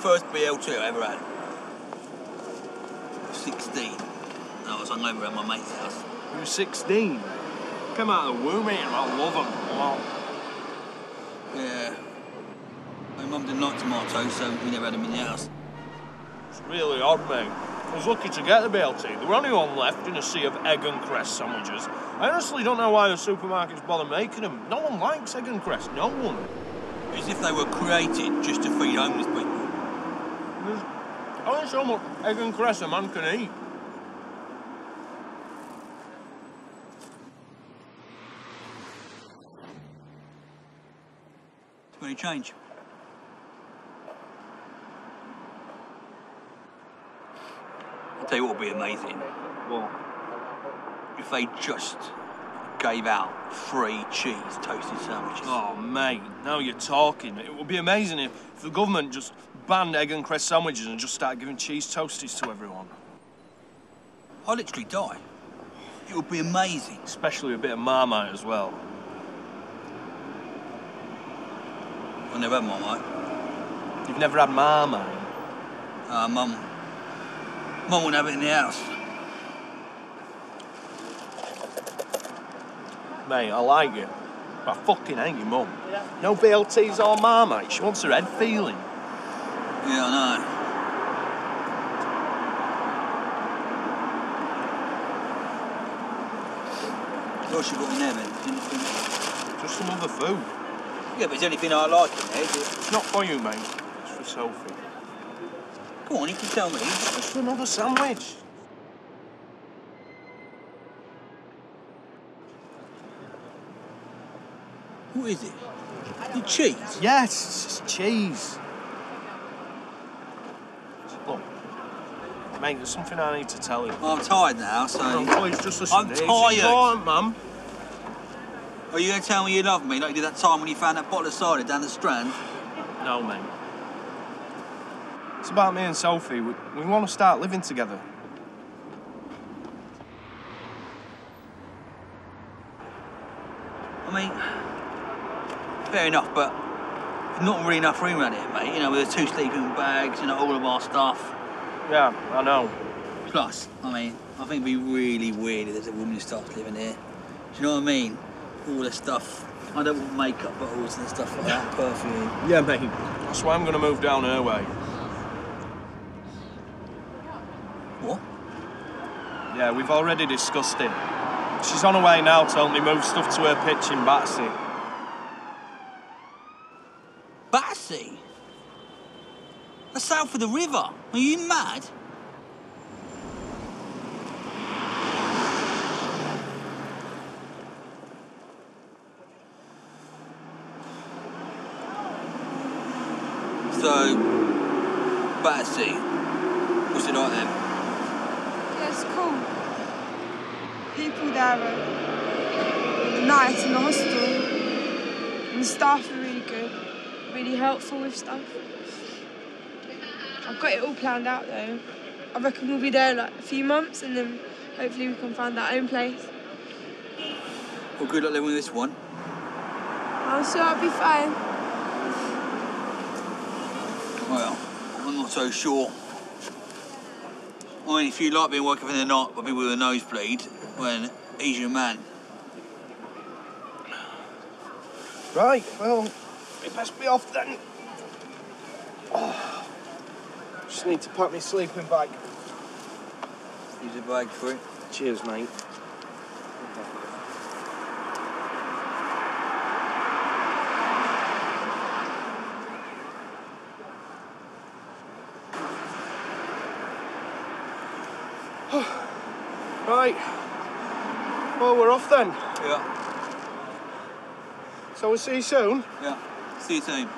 first BLT I ever had. 16. I was hungover at my mate's house. You were 16? Come out of the womb, mate. I love them. Wow. Yeah. My mum didn't like tomatoes, so we never had them in the house. It's really odd, mate. I was lucky to get the BLT. There were only one left in a sea of egg and cress sandwiches. I honestly don't know why the supermarkets bother making them. No one likes egg and cress. No one. As if they were created just to feed homeless people. There's only so much egg and cress a man can eat. Any change? I'll tell you what would be amazing. What? If they just gave out free cheese toasted sandwiches. Oh, mate, now you're talking. It would be amazing if the government just banned egg and cress sandwiches and just started giving cheese toasties to everyone. I'd literally die. It would be amazing. Especially a bit of Marmite as well. I never had Marmite. You've never had Marmite? Mum wouldn't have it in the house. Mate, I like you. But I fucking hate your mum. No BLTs or Marmite. She wants her head feeling. Yeah, I know. What's she got in there, then? Anything? Just some other food. Yeah, but is there anything I like in there? It's not for you, mate. It's for Sophie. Go on, you can tell me. Just another sandwich. What is it? The cheese? Yes, it's just cheese. Look, mate, there's something I need to tell you. I'm tired now, so... No, please, just listen. I'm It's tired. important, Mum. Are you going to tell me you love me like you did that time when you found that bottle of cider down the Strand? No, mate. It's about me and Sophie. We want to start living together. I mean, fair enough, but there's not really enough room around here, mate. You know, with the 2 sleeping bags, you know, all of our stuff. Yeah, I know. Plus, I mean, I think it'd be really weird if there's a woman who starts living here. Do you know what I mean? All the stuff. I don't want makeup bottles and stuff like that, perfume. Yeah, mate. That's why I'm going to move down her way. What? Yeah, we've already discussed it. She's on her way now to help me move stuff to her pitch in Battersea. Battersea? That's south of the river. Are you mad? So, Battersea, what's it like then? Yeah, it's cool. People there are nice in the hospital. And the staff are really good, really helpful with stuff. I've got it all planned out though. I reckon we'll be there like a few months and then hopefully we can find our own place. Well, good luck living with this one. I'm sure I'll be fine. Well, I'm not so sure. I mean, if you like being woken up in the night by people with a nosebleed, well, he's your man. Right, well, it best be off then. Oh, just need to pack my sleeping bag. Use a bag for it. Cheers, mate. Right. Well, we're off then. Yeah. So we'll see you soon. Yeah. See you soon.